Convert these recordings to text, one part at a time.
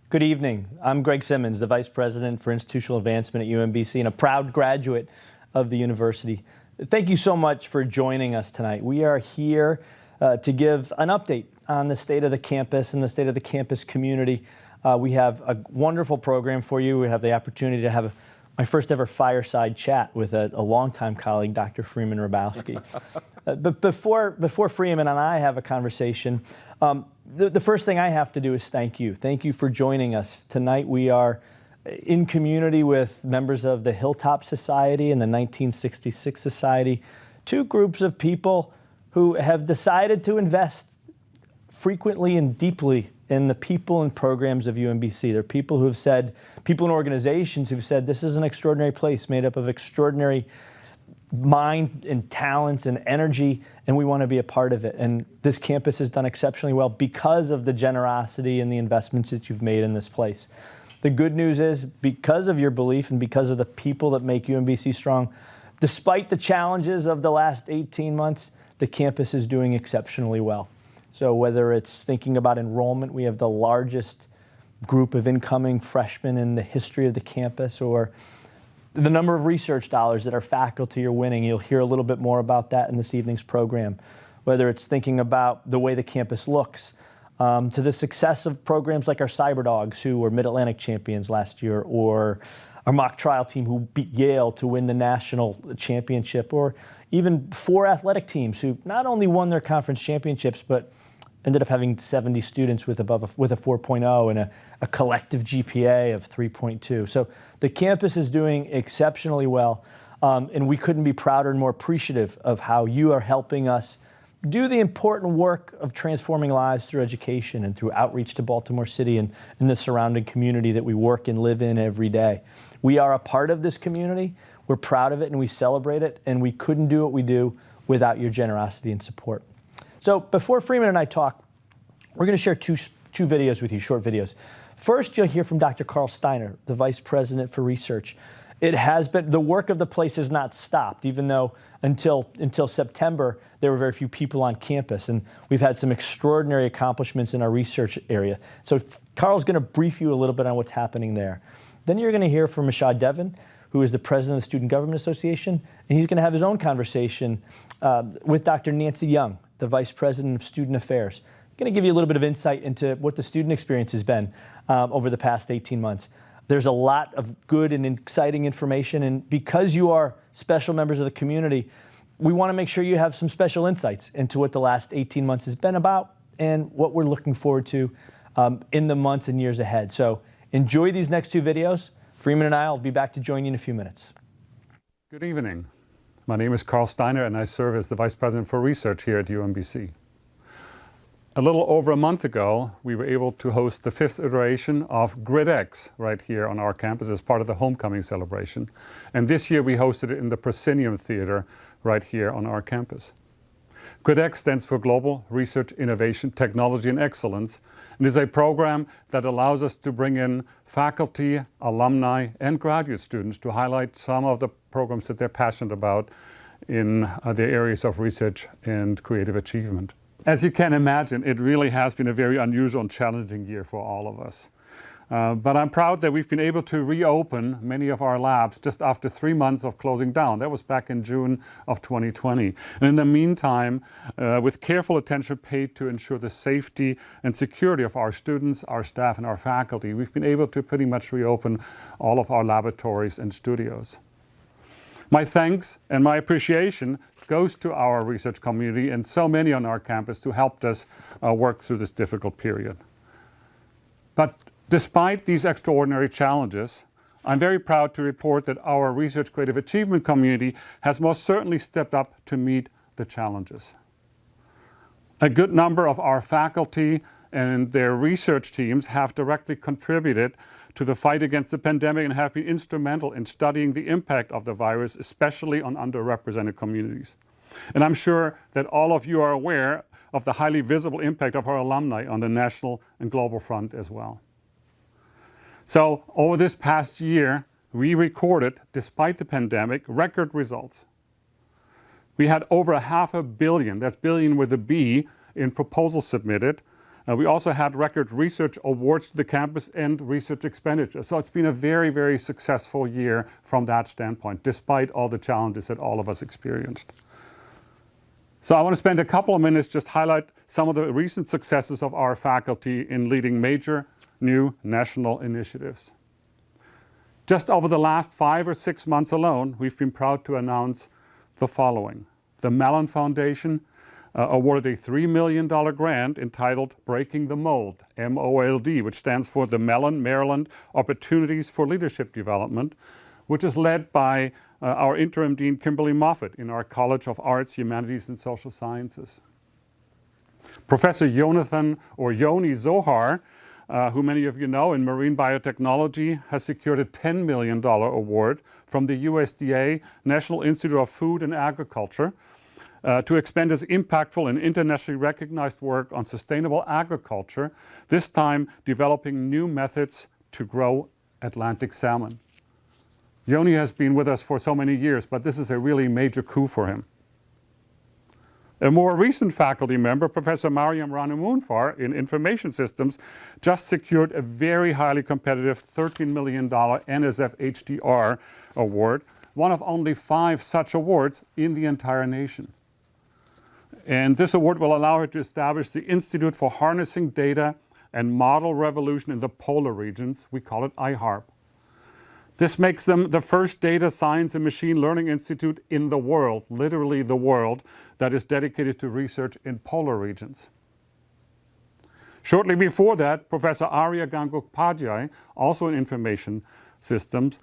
Good evening. I'm Greg Simmons, the Vice President for Institutional Advancement at UMBC and a proud graduate of the university. Thank you so much for joining us tonight. We are here to give an update on the state of the campus and the state of the campus community. We have a wonderful program for you. We have the opportunity to have my first ever fireside chat with a longtime colleague, Dr. Freeman Hrabowski. But before Freeman and I have a conversation, the first thing I have to do is thank you. Thank you for joining us. Tonight we are in community with members of the Hilltop Society and the 1966 Society, two groups of people who have decided to invest frequently and deeply in the people and programs of UMBC. They're people who have said, people and organizations who've said, this is an extraordinary place made up of extraordinary mind and talents and energy, and we want to be a part of it. And this campus has done exceptionally well because of the generosity and the investments that you've made in this place. The good news is, because of your belief and because of the people that make UMBC strong, despite the challenges of the last 18 months, the campus is doing exceptionally well. So whether it's thinking about enrollment, we have the largest group of incoming freshmen in the history of the campus, or the number of research dollars that our faculty are winning. You'll hear a little bit more about that in this evening's program. Whether it's thinking about the way the campus looks, to the success of programs like our Cyber Dogs, who were Mid-Atlantic champions last year, or our mock trial team who beat Yale to win the national championship, or even 4 athletic teams who not only won their conference championships, but ended up having 70 students with a 4.0 and a collective GPA of 3.2. So the campus is doing exceptionally well, and we couldn't be prouder and more appreciative of how you are helping us do the important work of transforming lives through education and through outreach to Baltimore City and the surrounding community that we work and live in every day. We are a part of this community. We're proud of it and we celebrate it, and we couldn't do what we do without your generosity and support. So before Freeman and I talk, we're going to share two videos with you, short videos. First, you'll hear from Dr. Carl Steiner, the Vice President for Research. It has been, the work of the place has not stopped, even though until September, there were very few people on campus, and we've had some extraordinary accomplishments in our research area. So Carl's going to brief you a little bit on what's happening there. Then you're going to hear from Mashad Devon, who is the president of the Student Government Association, and he's going to have his own conversation with Dr. Nancy Young, the Vice President of Student Affairs. I'm going to give you a little bit of insight into what the student experience has been over the past 18 months. There's a lot of good and exciting information, and because you are special members of the community, we want to make sure you have some special insights into what the last 18 months has been about and what we're looking forward to in the months and years ahead. So enjoy these next 2 videos. Freeman and I will be back to join you in a few minutes. Good evening. My name is Carl Steiner, and I serve as the Vice President for Research here at UMBC. A little over a month ago, we were able to host the 5th iteration of GridX right here on our campus as part of the homecoming celebration. And this year we hosted it in the Proscenium Theater right here on our campus. GridX stands for Global Research Innovation, Technology and Excellence, and is a program that allows us to bring in faculty, alumni, and graduate students to highlight some of the programs that they're passionate about in their areas of research and creative achievement. As you can imagine, it really has been a very unusual and challenging year for all of us. But I'm proud that we've been able to reopen many of our labs just after 3 months of closing down. That was back in June of 2020. And in the meantime, with careful attention paid to ensure the safety and security of our students, our staff, and our faculty, we've been able to pretty much reopen all of our laboratories and studios. My thanks and my appreciation goes to our research community and so many on our campus who helped us work through this difficult period. But despite these extraordinary challenges, I'm very proud to report that our Research Creative Achievement community has most certainly stepped up to meet the challenges. A good number of our faculty and their research teams have directly contributed to the fight against the pandemic and have been instrumental in studying the impact of the virus, especially on underrepresented communities. And I'm sure that all of you are aware of the highly visible impact of our alumni on the national and global front as well. So over this past year, we recorded, despite the pandemic, record results. We had over $500 million, that's billion with a B, in proposals submitted, We also had record research awards to the campus and research expenditure. So it's been a very, very successful year from that standpoint, despite all the challenges that all of us experienced. So I want to spend a couple of minutes just highlight some of the recent successes of our faculty in leading major new national initiatives. Just over the last 5 or 6 months alone, we've been proud to announce the following. The Mellon Foundation awarded a $3 million grant entitled Breaking the Mold, MOLD, which stands for the Mellon, Maryland Opportunities for Leadership Development, which is led by our interim dean, Kimberly Moffett, in our College of Arts, Humanities, and Social Sciences. Professor Jonathan, or Yoni Zohar, who many of you know in marine biotechnology, has secured a $10 million award from the USDA National Institute of Food and Agriculture to expand his impactful and internationally recognized work on sustainable agriculture, this time developing new methods to grow Atlantic salmon. Yoni has been with us for so many years, but this is a really major coup for him. A more recent faculty member, Professor Mariam Ranumunfar in Information Systems, just secured a very highly competitive $13 million NSF HDR award, one of only 5 such awards in the entire nation. And this award will allow her to establish the Institute for Harnessing Data and Model Revolution in the Polar Regions. We call it IHARP. This makes them the first data science and machine learning institute in the world, literally the world, that is dedicated to research in polar regions. Shortly before that, Professor Arya Gangukpadhyay, also in information systems,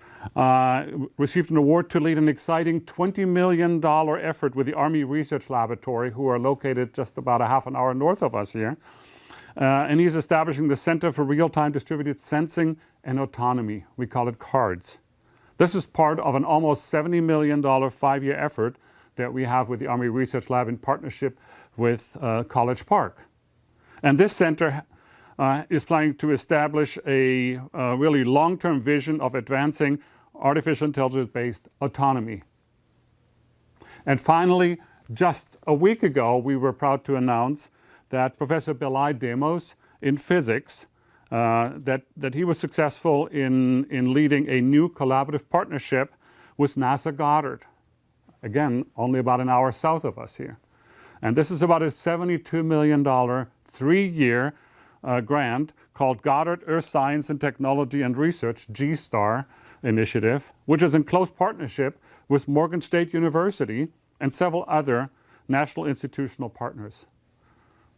received an award to lead an exciting $20 million effort with the Army Research Laboratory, who are located just about a half an hour north of us here. And he's establishing the Center for Real-Time Distributed Sensing and Autonomy. We call it CARDS. This is part of an almost $70 million 5-year effort that we have with the Army Research Lab in partnership with College Park. And this center is planning to establish a really long-term vision of advancing artificial intelligence-based autonomy. And finally, just a week ago, we were proud to announce that Professor Belay Demos in physics, that he was successful in leading a new collaborative partnership with NASA Goddard. Again, only about an hour south of us here. And this is about a $72 million 3-year grant called Goddard Earth Science and Technology and Research, GSTAR initiative, which is in close partnership with Morgan State University and several other national institutional partners.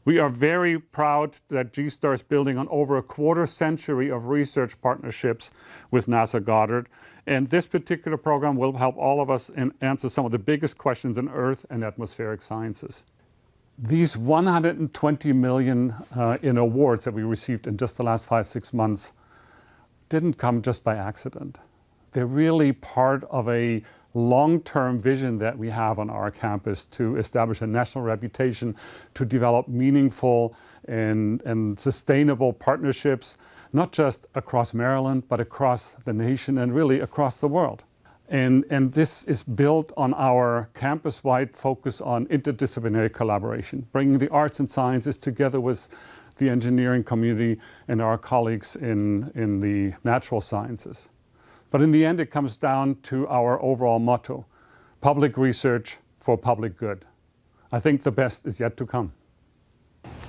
We are very proud that GSTAR is building on over a quarter century of research partnerships with NASA Goddard. And this particular program will help all of us answer some of the biggest questions in Earth and atmospheric sciences. These 120 million in awards that we received in just the last 5-6 months didn't come just by accident. They're really part of a long-term vision that we have on our campus to establish a national reputation, to develop meaningful and sustainable partnerships, not just across Maryland, but across the nation and really across the world. And this is built on our campus-wide focus on interdisciplinary collaboration, bringing the arts and sciences together with the engineering community and our colleagues in the natural sciences. But in the end, it comes down to our overall motto, public research for public good. I think the best is yet to come.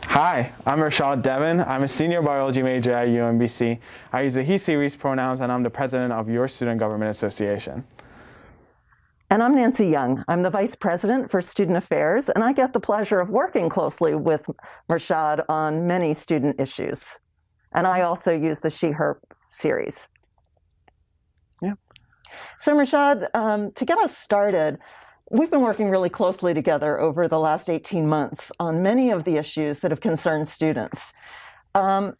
Hi, I'm Rashad Devon. I'm a senior biology major at UMBC. I use the he, series pronouns, and I'm the president of your Student Government Association. And I'm Nancy Young. I'm the Vice President for Student Affairs, and I get the pleasure of working closely with Rashad on many student issues. And I also use the She/Her series. Yeah. So Rashad, to get us started, we've been working really closely together over the last 18 months on many of the issues that have concerned students. And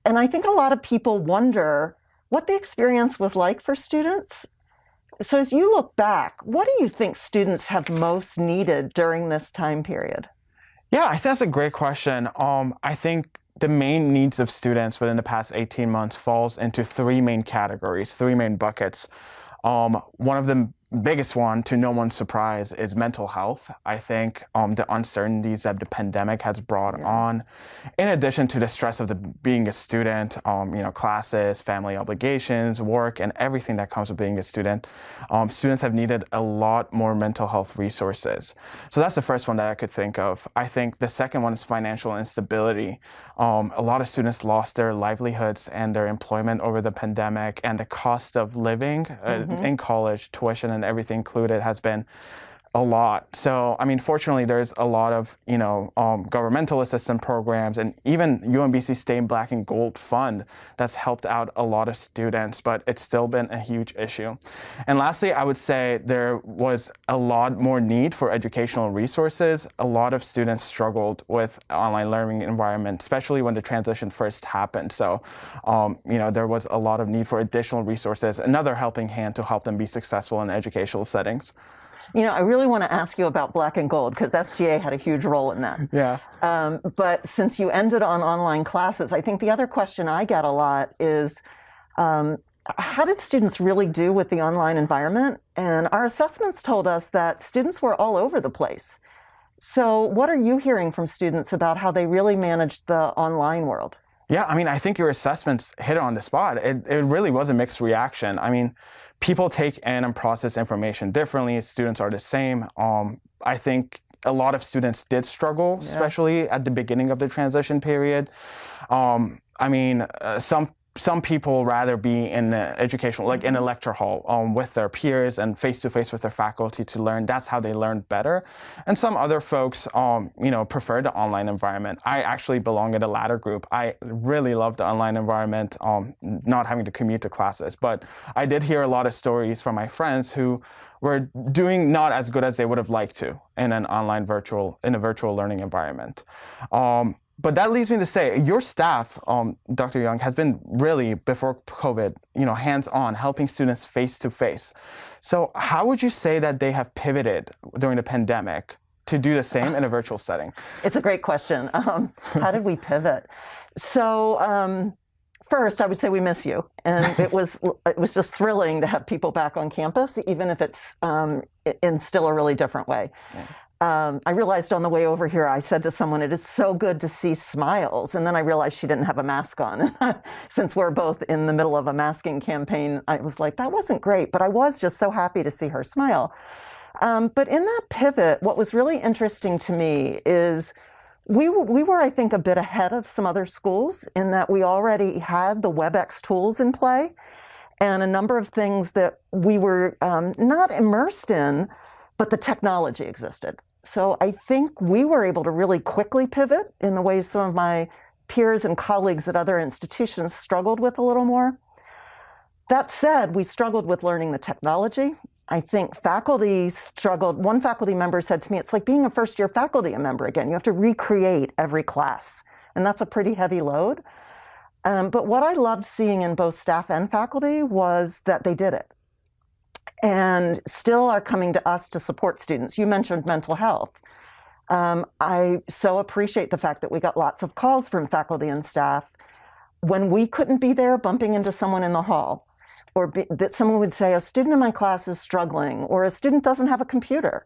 I think a lot of people wonder what the experience was like for students. So as you look back, what do you think students have most needed during this time period? Yeah, I think that's a great question. I think the main needs of students within the past 18 months falls into 3 main categories, 3 main buckets. One of the biggest one, to no one's surprise, is mental health. I think the uncertainties that the pandemic has brought on, in addition to the stress of being a student, classes, family obligations, work, and everything that comes with being a student, students have needed a lot more mental health resources. So that's the first one that I could think of. I think the second one is financial instability. A lot of students lost their livelihoods and their employment over the pandemic, and the cost of living in college, tuition and everything included, has been a lot. So, I mean, fortunately, there's a lot of, governmental assistance programs, and even UMBC Stay in Black and Gold Fund that's helped out a lot of students, but it's still been a huge issue. And lastly, I would say there was a lot more need for educational resources. A lot of students struggled with online learning environment, especially when the transition first happened. So, there was a lot of need for additional resources, another helping hand to help them be successful in educational settings. I really want to ask you about Black and Gold, because SGA had a huge role in that. Yeah. But since you ended on online classes, I think the other question I get a lot is, how did students really do with the online environment? And our assessments told us that students were all over the place. So what are you hearing from students about how they really managed the online world? Yeah, I mean, I think your assessments hit it on the spot. It really was a mixed reaction. I mean, people take in and process information differently. Students are the same. I think a lot of students did struggle, especially at the beginning of the transition period. Some people rather be in the educational, like in a lecture hall with their peers and face-to-face with their faculty to learn. That's how they learn better. And some other folks, prefer the online environment. I actually belong in the latter group. I really love the online environment, not having to commute to classes. But I did hear a lot of stories from my friends who were doing not as good as they would have liked to in an online virtual learning environment. But that leads me to say, your staff, Dr. Young, has been really, before COVID, hands-on, helping students face-to-face. So how would you say that they have pivoted during the pandemic to do the same in a virtual setting? It's a great question. How did we pivot? So first, I would say we miss you. And it was just thrilling to have people back on campus, even if it's in still a really different way. Yeah. I realized on the way over here, I said to someone, it is so good to see smiles. And then I realized she didn't have a mask on. Since we're both in the middle of a masking campaign, I was like, that wasn't great. But I was just so happy to see her smile. But in that pivot, what was really interesting to me is we were, I think, a bit ahead of some other schools in that we already had the WebEx tools in play and a number of things that we were not immersed in, but the technology existed. So I think we were able to really quickly pivot in the ways some of my peers and colleagues at other institutions struggled with a little more. That said, we struggled with learning the technology. I think faculty struggled. One faculty member said to me, it's like being a first-year faculty member again. You have to recreate every class, and that's a pretty heavy load. But what I loved seeing in both staff and faculty was that they did it, and still are coming to us to support students. You mentioned mental health. I so appreciate the fact that we got lots of calls from faculty and staff when we couldn't be there, bumping into someone in the hall, or that someone would say, a student in my class is struggling, or a student doesn't have a computer.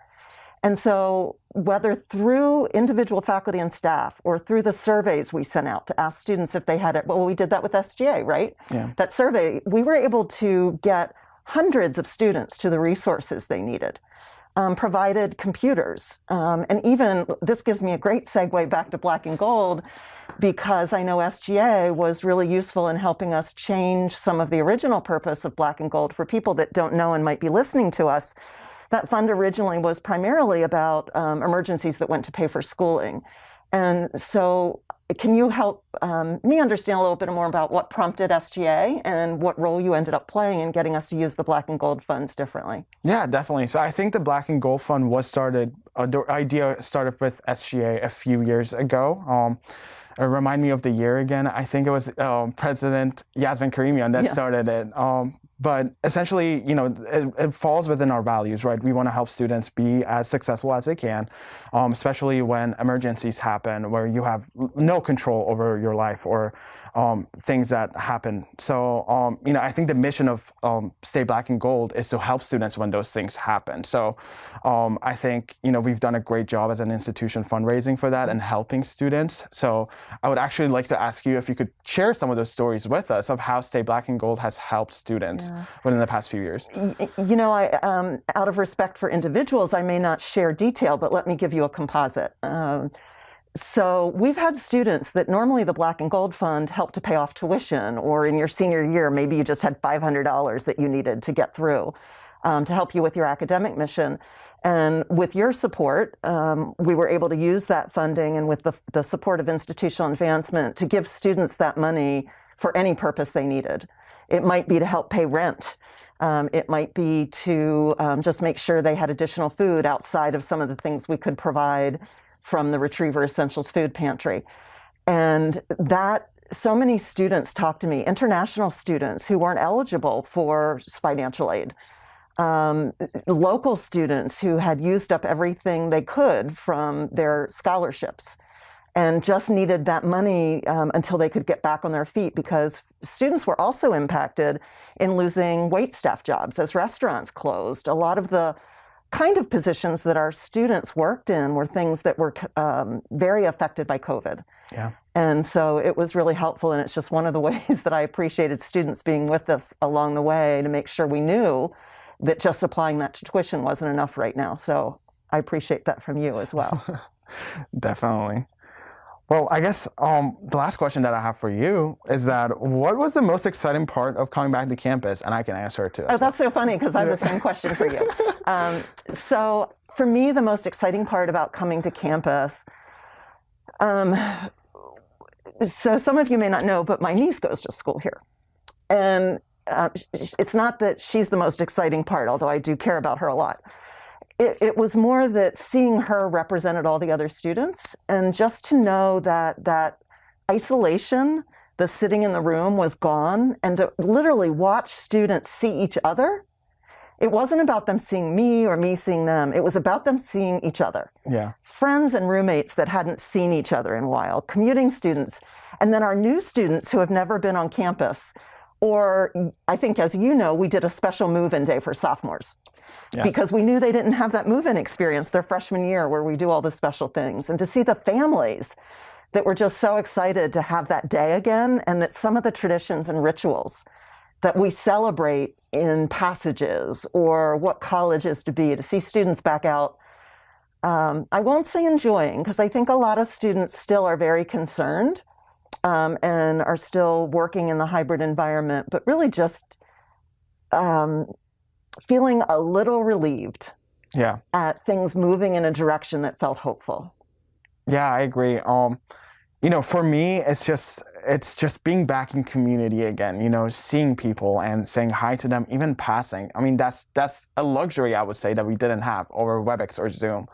And so whether through individual faculty and staff or through the surveys we sent out to ask students if they had it, well, we did that with SGA, right? Yeah. That survey, we were able to get hundreds of students to the resources they needed, provided computers. And even, this gives me a great segue back to Black and Gold, because I know SGA was really useful in helping us change some of the original purpose of Black and Gold. For people that don't know and might be listening to us, that fund originally was primarily about emergencies that went to pay for schooling. And so can you help me understand a little bit more about what prompted SGA and what role you ended up playing in getting us to use the Black and Gold funds differently? Yeah, definitely. So I think the Black and Gold Fund was the idea started with SGA a few years ago. Remind me of the year again. I think it was President Yasmin Karimian that started it. But essentially, it falls within our values, right? We want to help students be as successful as they can, especially when emergencies happen where you have no control over your life or things that happen. So, I think the mission of Stay Black and Gold is to help students when those things happen. So I think, we've done a great job as an institution fundraising for that and helping students. So I would actually like to ask you if you could share some of those stories with us of how Stay Black and Gold has helped students within the past few years. Out of respect for individuals, I may not share detail, but let me give you a composite. So we've had students that normally the Black and Gold Fund helped to pay off tuition, or in your senior year, maybe you just had $500 that you needed to get through to help you with your academic mission. And with your support, we were able to use that funding and with the support of institutional advancement to give students that money for any purpose they needed. It might be to help pay rent. It might be to just make sure they had additional food outside of some of the things we could provide from the Retriever Essentials Food Pantry. And that, so many students talked to me, international students who weren't eligible for financial aid, local students who had used up everything they could from their scholarships and just needed that money until they could get back on their feet, because students were also impacted in losing waitstaff jobs as restaurants closed. A lot of the kind of positions that our students worked in were things that were very affected by COVID. Yeah. And so it was really helpful, and it's just one of the ways that I appreciated students being with us along the way to make sure we knew that just applying that to tuition wasn't enough right now. So I appreciate that from you as well. Definitely. Well, I guess the last question that I have for you is that what was the most exciting part of coming back to campus? And I can answer it too. Oh, that's so funny, because I have the same question for you. So for me, the most exciting part about coming to campus, so some of you may not know, but my niece goes to school here. And it's not that she's the most exciting part, although I do care about her a lot. It was more that seeing her represented all the other students, and just to know that isolation, the sitting in the room was gone, and to literally watch students see each other. It wasn't about them seeing me or me seeing them. It was about them seeing each other. Yeah. Friends and roommates that hadn't seen each other in a while, commuting students, and then our new students who have never been on campus. Or I think, as you know, we did a special move-in day for sophomores. Yes. Because we knew they didn't have that move-in experience their freshman year where we do all the special things. And to see the families that were just so excited to have that day again, and that some of the traditions and rituals that we celebrate in passages or what college is to see students back out. I won't say enjoying, because I think a lot of students still are very concerned and are still working in the hybrid environment, but really just feeling a little relieved at things moving in a direction that felt hopeful. Yeah, I agree. For me, it's just being back in community again, seeing people and saying hi to them, even passing. I mean, that's a luxury, I would say, that we didn't have over WebEx or Zoom.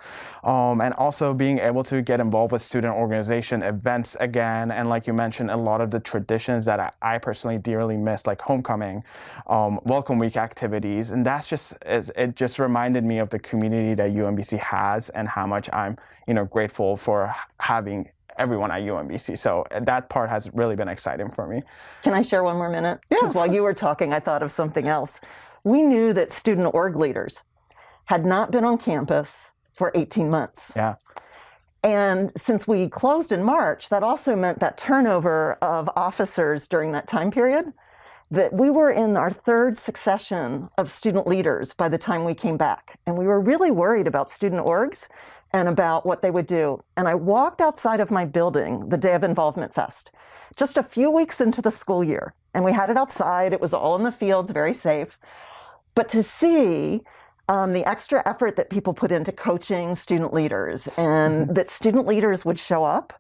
And also being able to get involved with student organization events again. And like you mentioned, a lot of the traditions that I personally dearly miss, like homecoming, welcome week activities. And it just reminded me of the community that UMBC has and how much I'm, grateful for having everyone at UMBC. So that part has really been exciting for me. Can I share one more minute? Because while you were talking, I thought of something else. We knew that student org leaders had not been on campus for 18 months. Yeah. And since we closed in March, that also meant that turnover of officers during that time period, that we were in our third succession of student leaders by the time we came back. And we were really worried about student orgs and about what they would do. And I walked outside of my building the day of Involvement Fest, just a few weeks into the school year. And we had it outside. It was all in the fields, very safe. But to see the extra effort that people put into coaching student leaders, and that student leaders would show up,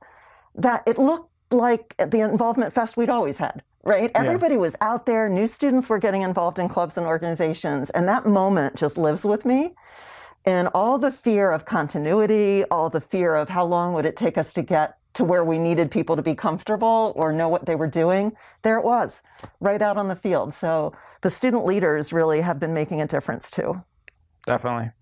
that it looked like the Involvement Fest we'd always had, right? Everybody was out there. New students were getting involved in clubs and organizations. And that moment just lives with me. And all the fear of continuity, all the fear of how long would it take us to get to where we needed people to be comfortable or know what they were doing, there it was, right out on the field. So the student leaders really have been making a difference too. Definitely.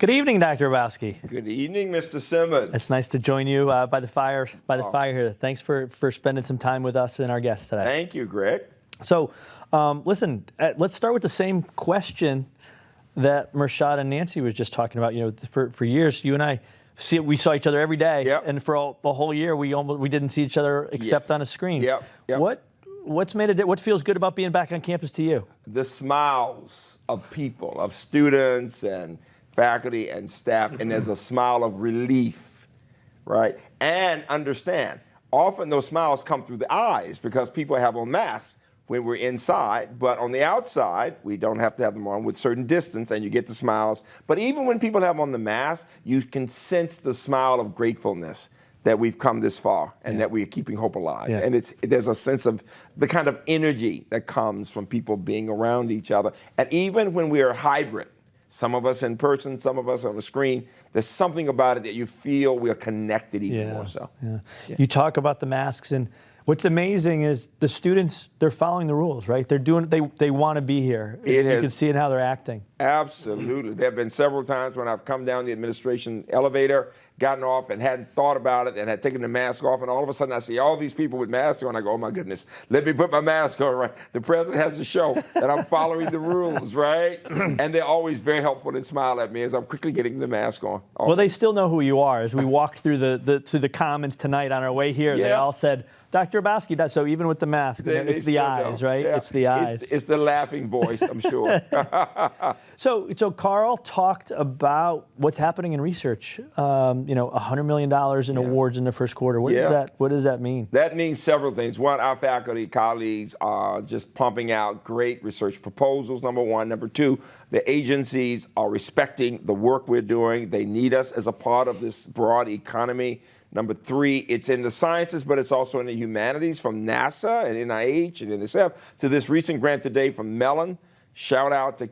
Good evening, Dr. Hrabowski. Good evening, Mr. Simmons. It's nice to join you by the fire here. Thanks for spending some time with us and our guests today. Thank you, Greg. So, listen, let's start with the same question that Mershad and Nancy was just talking about. You know, for years, you and I, we saw each other every day, Yep. and for a whole year, we didn't see each other except Yes. on a screen. Yep. What feels good about being back on campus to you? The smiles of people, of students and faculty and staff, and there's a smile of relief, right? And understand, often those smiles come through the eyes because people have on masks when we're inside, but on the outside, we don't have to have them on with certain distance, and you get the smiles. But even when people have on the mask, you can sense the smile of gratefulness that we've come this far and that we're keeping hope alive. Yeah. And there's a sense of the kind of energy that comes from people being around each other. And even when we are hybrid, some of us in person, some of us on the screen, there's something about it that you feel we are connected even more so. Yeah. You talk about the masks, and what's amazing is the students, they're following the rules, right? They're doing, they want to be here. You can see it in how they're acting. Absolutely. There have been several times when I've come down the administration elevator, gotten off and hadn't thought about it and had taken the mask off, and all of a sudden I see all these people with masks on. I go, oh my goodness, let me put my mask on, right? The president has to show that I'm following the rules, right? And they're always very helpful and smile at me as I'm quickly getting the mask on. Well, they still know who you are. As we walked through the Commons tonight on our way here, they all said, Dr. Hrabowski. So even with the mask, it's the eyes, right? Yeah. It's the eyes. It's the laughing voice, I'm sure. So Carl talked about what's happening in research. $100 million in awards in the first quarter. What does that mean? That means several things. One, our faculty colleagues are just pumping out great research proposals, number one. Number two, the agencies are respecting the work we're doing. They need us as a part of this broad economy. Number three, it's in the sciences, but it's also in the humanities, from NASA and NIH and NSF to this recent grant today from Mellon. Shout out to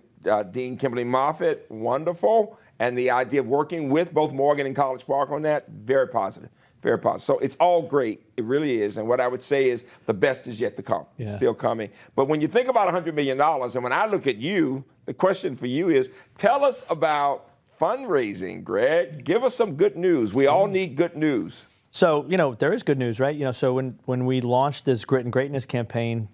Dean Kimberly Moffitt, wonderful. And the idea of working with both Morgan and College Park on that, very positive, very positive. So it's all great, it really is. And what I would say is the best is yet to come. It's still coming. But when you think about $100 million, and when I look at you, the question for you is, tell us about fundraising, Greg. Give us some good news. We all need good news. So, there is good news, right? So when we launched this Grit and Greatness campaign,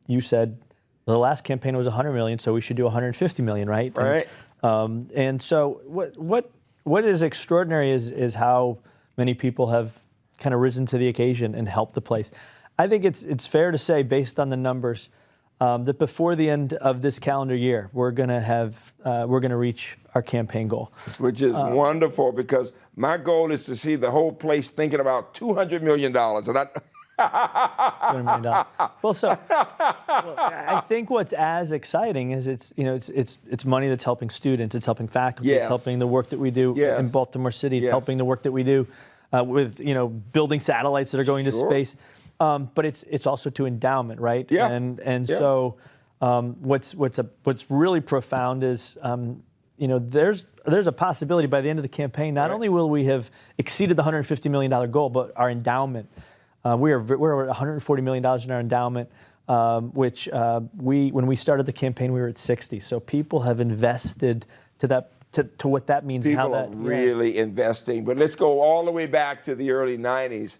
you said the last campaign was $100 million, so we should do $150 million, right? Right. And so what is extraordinary is how many people have kind of risen to the occasion and helped the place. I think it's fair to say, based on the numbers, that before the end of this calendar year, we're going to reach our campaign goal, which is wonderful, because my goal is to see the whole place thinking about $200 million, and $200 million. Well, I think what's as exciting is it's money that's helping students, it's helping faculty, it's helping the work that we do in Baltimore City, it's helping the work that we do with building satellites that are going to space. But it's also to endowment, right? Yeah. And so what's really profound is there's a possibility by the end of the campaign, not only will we have exceeded the $150 million goal, but our endowment. We're at $140 million in our endowment, which when we started the campaign, we were at 60. So people have invested to what that means. People are really investing. But let's go all the way back to the early 90s.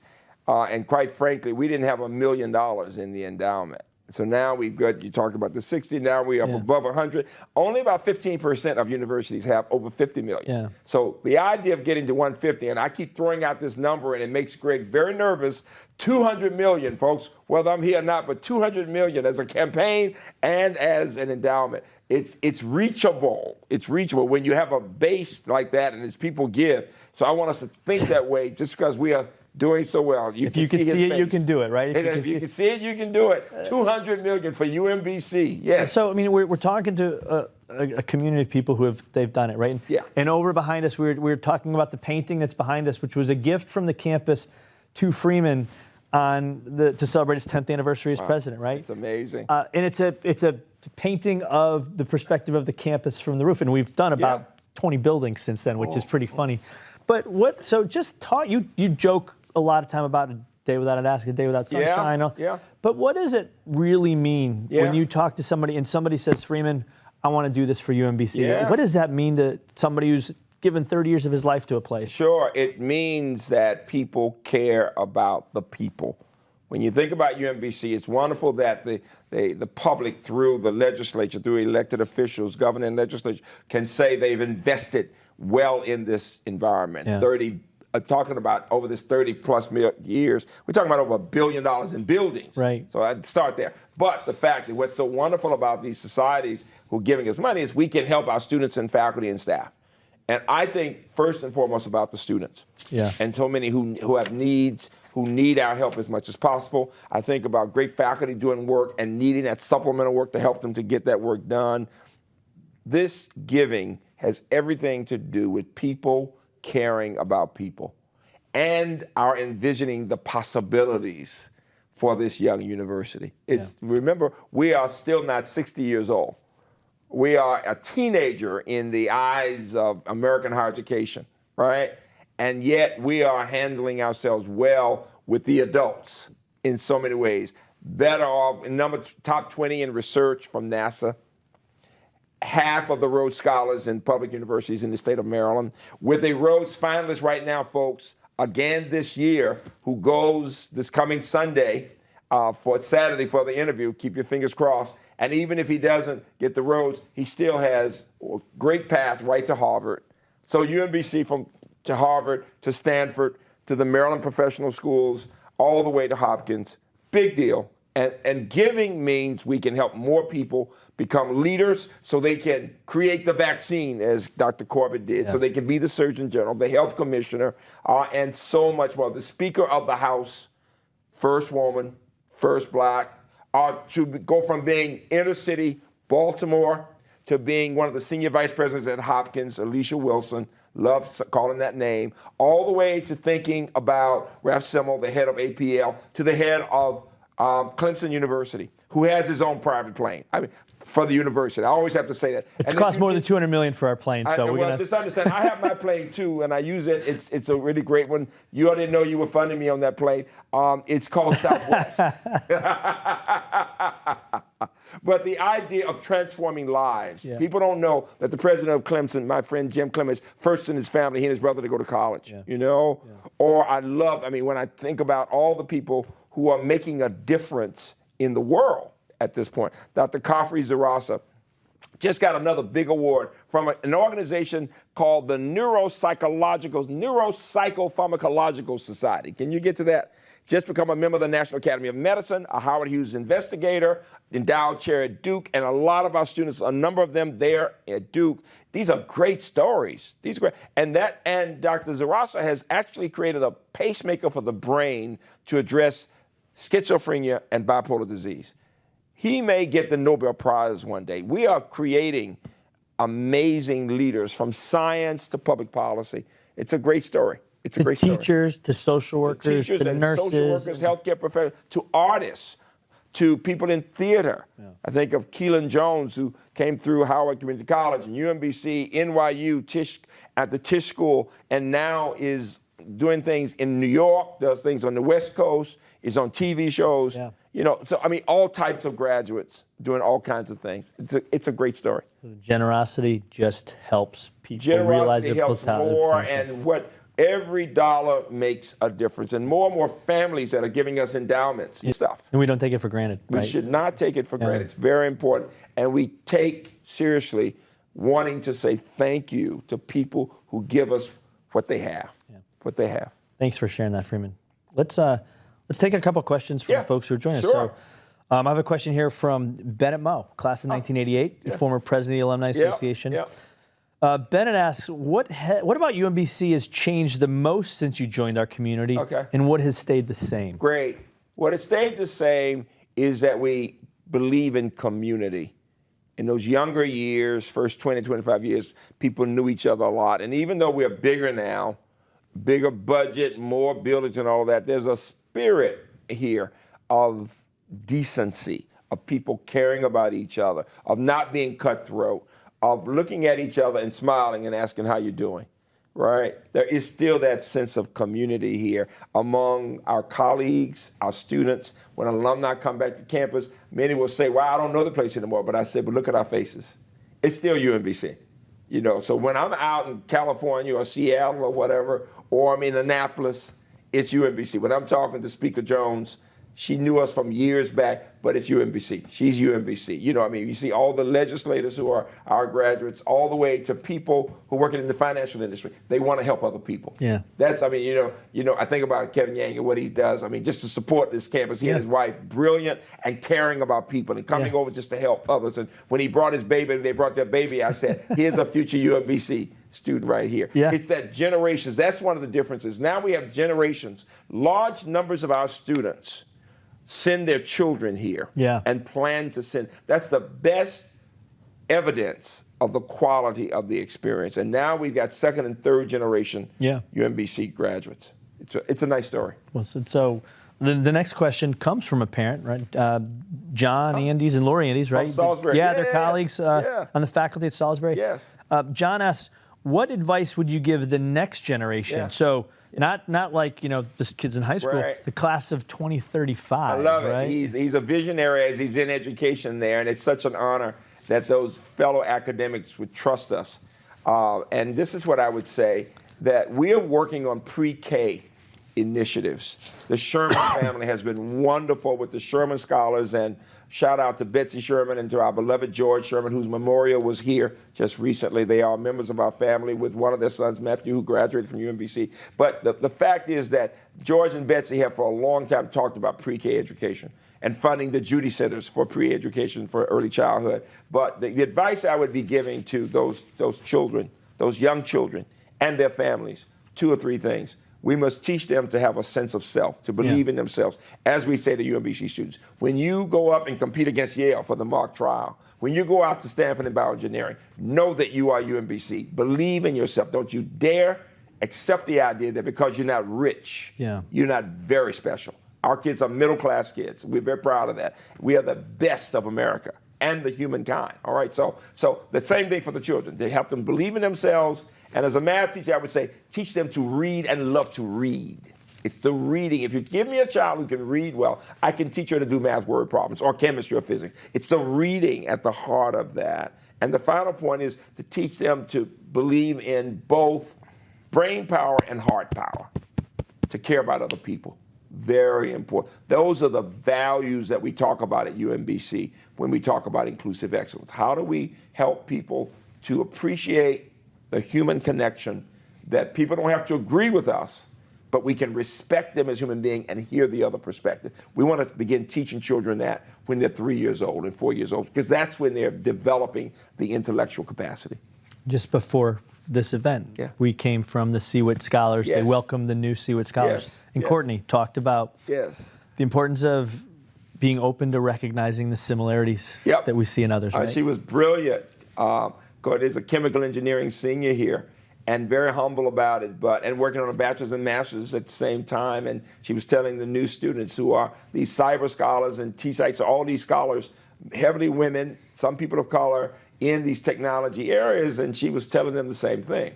And quite frankly, we didn't have $1 million in the endowment. So now we've got, you talked about the 60, now we're up above 100. Only about 15% of universities have over 50 million. Yeah. So the idea of getting to 150, and I keep throwing out this number and it makes Greg very nervous, 200 million, folks, whether I'm here or not, but 200 million as a campaign and as an endowment. It's reachable. It's reachable when you have a base like that and as people give. So I want us to think that way, just because we are doing so well. If you can see it, you can do it, right? If you can see it, you can do it. 200 million for UMBC. Yes. So I mean, we're talking to a community of people they've done it, right? Yeah. And over behind us, we were talking about the painting that's behind us, which was a gift from the campus to Freeman to celebrate its 10th anniversary as president, right? It's amazing. And it's a painting of the perspective of the campus from the roof, and we've done about 20 buildings since then, which is pretty funny. But you joke a lot of time about a day without a desk, a day without sunshine. Yeah. But what does it really mean when you talk to somebody and somebody says, Freeman, I want to do this for UMBC. Yeah. What does that mean to somebody who's given 30 years of his life to a place? Sure, it means that people care about the people. When you think about UMBC, it's wonderful that the public, through the legislature, through elected officials, governor and legislature, can say they've invested well in this environment. Yeah. Talking about over this 30+ years, we're talking about over $1 billion in buildings. Right. So I'd start there. But the fact that what's so wonderful about these societies who are giving us money is we can help our students and faculty and staff. And I think first and foremost about the students. Yeah. And so many who have needs, who need our help as much as possible. I think about great faculty doing work and needing that supplemental work to help them to get that work done. This giving has everything to do with people caring about people and our envisioning the possibilities for this young university. Remember, we are still not 60 years old. We are a teenager in the eyes of American higher education, right? And yet we are handling ourselves well with the adults in so many ways. Better off, top 20 in research from NASA, half of the Rhodes Scholars in public universities in the state of Maryland, with a Rhodes finalist right now, folks, again this year, who goes this coming Sunday for Saturday for the interview. Keep your fingers crossed. And even if he doesn't get the Rhodes, he still has a great path right to Harvard. So UMBC to Harvard, to Stanford, to the Maryland professional schools, all the way to Hopkins. Big deal. And giving means we can help more people become leaders so they can create the vaccine, as Dr. Corbett did, so they can be the Surgeon General, the health commissioner, and so much more. The Speaker of the House, first woman, first black, to go from being inner city Baltimore to being one of the senior vice presidents at Hopkins, Alicia Wilson, love calling that name, all the way to thinking about Ralph Semmel, the head of APL, to the head of Clemson University, who has his own private plane. I mean, for the university. I always have to say that. It costs more than $200 million for our plane, so just understand, I have my plane too, and I use it. It's a really great one. You already know you were funding me on that plane. It's called Southwest. But the idea of transforming lives. Yeah. People don't know that the president of Clemson, my friend Jim Clemens, first in his family, he and his brother to go to college, you know? Yeah. Or when I think about all the people who are making a difference in the world at this point. Dr. Kafri Zarasa just got another big award from an organization called the Neuropsychopharmacological Society. Can you get to that? Just become a member of the National Academy of Medicine, a Howard Hughes investigator, endowed chair at Duke, and a lot of our students, a number of them there at Duke. These are great stories. And Dr. Zarasa has actually created a pacemaker for the brain to address schizophrenia and bipolar disease. He may get the Nobel Prize one day. We are creating amazing leaders from science to public policy. It's a great story. It's a great story. Teachers to social workers, to nurses, social workers, healthcare professionals, to artists, to people in theater. Yeah. I think of Keelan Jones, who came through Howard Community College and UMBC, NYU, at the Tisch School, and now is doing things in New York, does things on the West Coast, is on TV shows. Yeah. You know, so I mean, all types of graduates doing all kinds of things. It's a great story. Generosity just helps people realize their helps more, and every dollar makes a difference, and more families that are giving us endowments and stuff. And we don't take it for granted. We should not take it for granted. It's very important, and we take seriously wanting to say thank you to people who give us what they have. Yeah. What they have. Thanks for sharing that, Freeman. Let's take a couple questions from folks who are joining us. Sure. So, I have a question here from Bennett Moe, class of 1988, former president of the Alumni Association. Bennett asks, what about UMBC has changed the most since you joined our community, and what has stayed the same? Great. What has stayed the same is that we believe in community. In those younger years, first 20, 25 years, people knew each other a lot. And even though we're bigger now, bigger budget, more buildings and all of that, there's a spirit here of decency, of people caring about each other, of not being cutthroat, of looking at each other and smiling and asking how you're doing, right? There is still that sense of community here among our colleagues, our students. When alumni come back to campus, many will say, well, I don't know the place anymore. But I said, but look at our faces. it's still UMBC. You know, so when I'm out in California or Seattle or whatever, or I'm in Annapolis, it's UMBC. When I'm talking to Speaker Jones, she knew us from years back, but it's UMBC. She's UMBC. You know what I mean? You see all the legislators who are our graduates, all the way to people who are working in the financial industry. They want to help other people. Yeah. That's, I mean, you know, I think about Kevin Yang and what he does. I mean, just to support this campus, he and his wife, brilliant and caring about people and coming over just to help others. And when he brought his baby, they brought their baby, I said, here's a future UMBC student right here. Yeah. It's that generations. That's one of the differences. Now we have generations. Large numbers of our students send their children here and plan to send. That's the best evidence of the quality of the experience. And now we've got second and third generation UMBC graduates. It's a nice story. Well, so the next question comes from a parent, right? John Andes and Lori Andes, right? From Salisbury. Yeah, they're colleagues on the faculty at Salisbury. Yes. John asks, what advice would you give the next generation? Yeah. So not like, you know, this kid's in high school, the class of 2035. I love right? it. He's a visionary as he's in education there, and it's such an honor that those fellow academics would trust us. And this is what I would say, that we are working on pre-K initiatives. The Sherman family has been wonderful with the Sherman Scholars, and shout out to Betsy Sherman and to our beloved George Sherman, whose memorial was here just recently. They are members of our family with one of their sons, Matthew, who graduated from UMBC. But the fact is that George and Betsy have for a long time talked about pre-K education and funding the Judy Centers for pre-education for early childhood. But the advice I would be giving to those children, those young children and their families, 2 or 3 things. We must teach them to have a sense of self, to believe in themselves. As we say to UMBC students, when you go up and compete against Yale for the mock trial, when you go out to Stanford in bioengineering, know that you are UMBC. Believe in yourself. Don't you dare accept the idea that because you're not rich, you're not very special. Our kids are middle-class kids. We're very proud of that. We are the best of America and the humankind, all right? So the same thing for the children. They help them believe in themselves. And as a math teacher, I would say, teach them to read and love to read. It's the reading. If you give me a child who can read well, I can teach her to do math word problems or chemistry or physics. It's the reading at the heart of that. And the final point is to teach them to believe in both brain power and heart power, to care about other people. Very important. Those are the values that we talk about at UMBC when we talk about inclusive excellence. How do we help people to appreciate the human connection, that people don't have to agree with us, but we can respect them as human beings and hear the other perspective. We want to begin teaching children that when they're 3 years old and 4 years old, because that's when they're developing the intellectual capacity. Just before this event, we came from the Seawitt Scholars. They welcomed the new Seawitt Scholars. And Courtney talked about the importance of being open to recognizing the similarities that we see in others, right? She was brilliant. Courtney's a chemical engineering senior here and very humble about it, and working on a bachelor's and master's at the same time. And she was telling the new students who are these cyber scholars and T-sites, all these scholars, heavily women, some people of color in these technology areas, and she was telling them the same thing.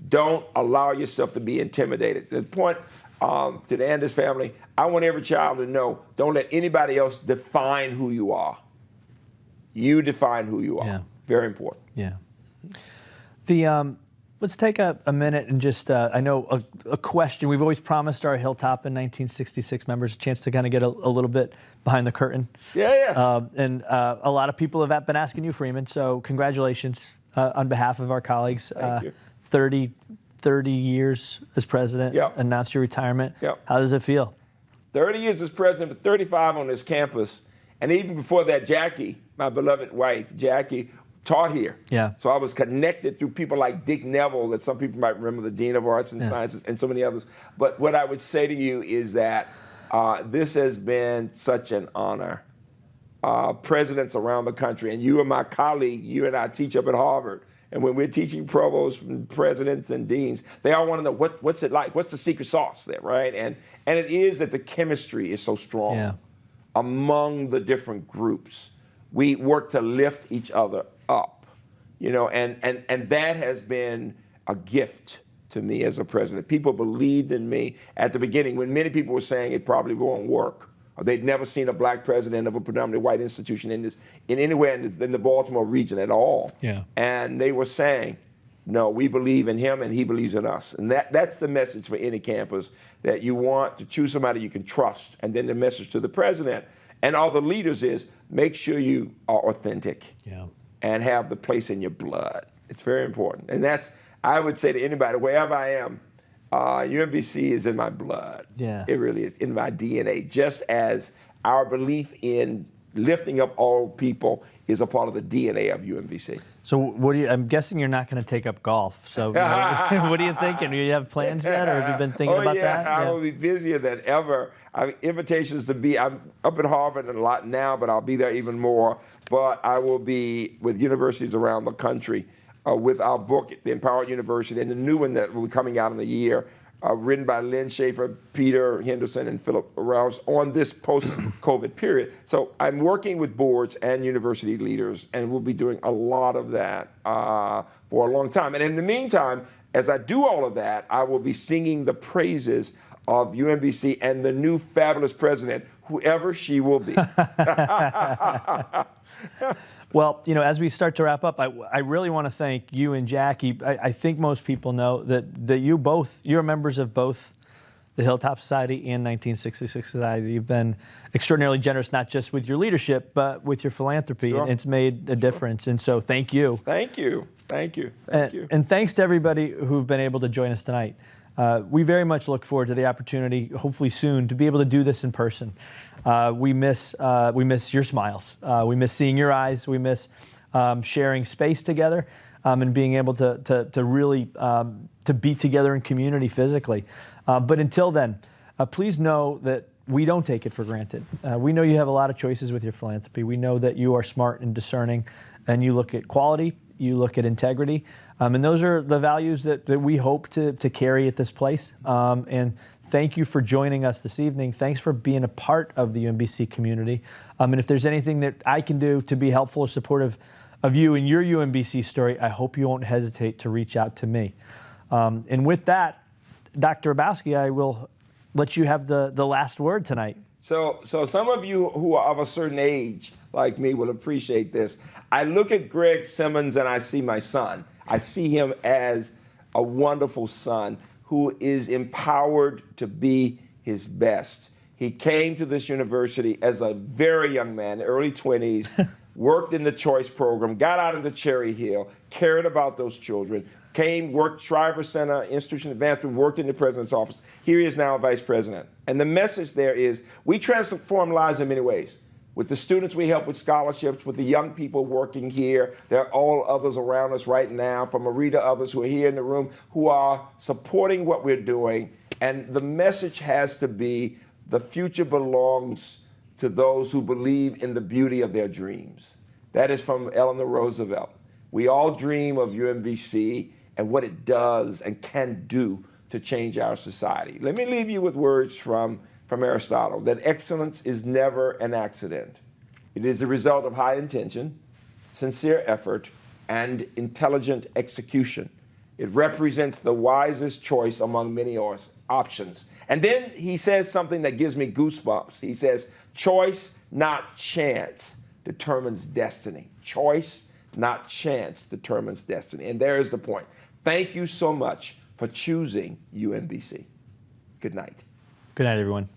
Don't allow yourself to be intimidated. The point to the Andes family, I want every child to know, don't let anybody else define who you are. You define who you are. Very important. Let's take a minute and just, I know a question. We've always promised our Hilltop in 1966 members a chance to kind of get a little bit behind the curtain. And a lot of people have been asking you, Freeman, so congratulations on behalf of our colleagues. Thank you. 30 years as president, announced your retirement. How does it feel? 30 years as president, but 35 on this campus. And even before that, Jackie, my beloved wife, Jackie, taught here. So I was connected through people like Dick Neville, that some people might remember, the Dean of Arts and Sciences, and so many others. But what I would say to you is that this has been such an honor. Presidents around the country, and you are my colleague, you and I teach up at Harvard. And when we're teaching provosts and presidents and deans, they all want to know what's it like? What's the secret sauce there, right? And it is that the chemistry is so strong among the different groups. We work to lift each other up, you know, and that has been a gift to me as a president. People believed in me at the beginning when many people were saying it probably won't work They'd never seen a black president of a predominantly white institution anywhere in the Baltimore region at all. Yeah. And they were saying, no, we believe in him and he believes in us. And that's the message for any campus, that you want to choose somebody you can trust. And then the message to the president and all the leaders is, make sure you are authentic and have the place in your blood. It's very important. And that's, I would say to anybody, wherever I am, UMBC is in my blood. Yeah. It really is, in my DNA, just as our belief in lifting up all people is a part of the DNA of UMBC. So what do you, I'm guessing you're not going to take up golf. So what are you thinking? Do you have plans yet, or have you been thinking about that? I will be busier than ever. I have invitations to be, I'm up at Harvard a lot now, but I'll be there even more. But I will be with universities around the country with our book, The Empowered University, and the new one that will be coming out in the year, written by Lynn Schaefer, Peter Henderson, and Philip Rouse on this post-COVID period. So I'm working with boards and university leaders, and we'll be doing a lot of that for a long time. And in the meantime, as I do all of that, I will be singing the praises of UMBC and the new fabulous president, whoever she will be. Well, you know, as we start to wrap up, I really want to thank you and Jackie. I think most people know that you're members of both the Hilltop Society and 1966 Society. You've been extraordinarily generous, not just with your leadership, but with your philanthropy. Sure. And it's made a difference. And so thank you. Thank you. Thank you. Thank you. And thanks to everybody who've been able to join us tonight. We very much look forward to the opportunity, hopefully soon, to be able to do this in person. We miss your smiles. We miss seeing your eyes. We miss sharing space together and being able to really to be together in community physically. But until then, please know that we don't take it for granted. We know you have a lot of choices with your philanthropy. We know that you are smart and discerning, and you look at quality, you look at integrity, and those are the values that we hope to carry at this place. And thank you for joining us this evening. Thanks for being a part of the UMBC community. And if there's anything that I can do to be helpful or supportive of you and your UMBC story, I hope you won't hesitate to reach out to me. And with that, Dr. Hrabowski, I will let you have the last word tonight. So some of you who are of a certain age, like me, will appreciate this. I look at Greg Simmons and I see my son. I see him as a wonderful son who is empowered to be his best. He came to this university as a very young man, early 20s, worked in the choice program, got out into Cherry Hill, cared about those children, came, worked Shriver Center, Institution of Advancement, worked in the president's office. Here he is now a vice president. And the message there is, we transform lives in many ways. With the students we help with scholarships, with the young people working here, there are all others around us right now, from Marie to others who are here in the room, who are supporting what we're doing. And the message has to be, the future belongs to those who believe in the beauty of their dreams. That is from Eleanor Roosevelt. We all dream of UMBC and what it does and can do to change our society. Let me leave you with words from Aristotle, that excellence is never an accident. It is the result of high intention, sincere effort, and intelligent execution. It represents the wisest choice among many options. And then he says something that gives me goosebumps. He says, choice, not chance, determines destiny. Choice, not chance, determines destiny. And there is the point. Thank you so much for choosing UMBC. Good night. Good night, everyone.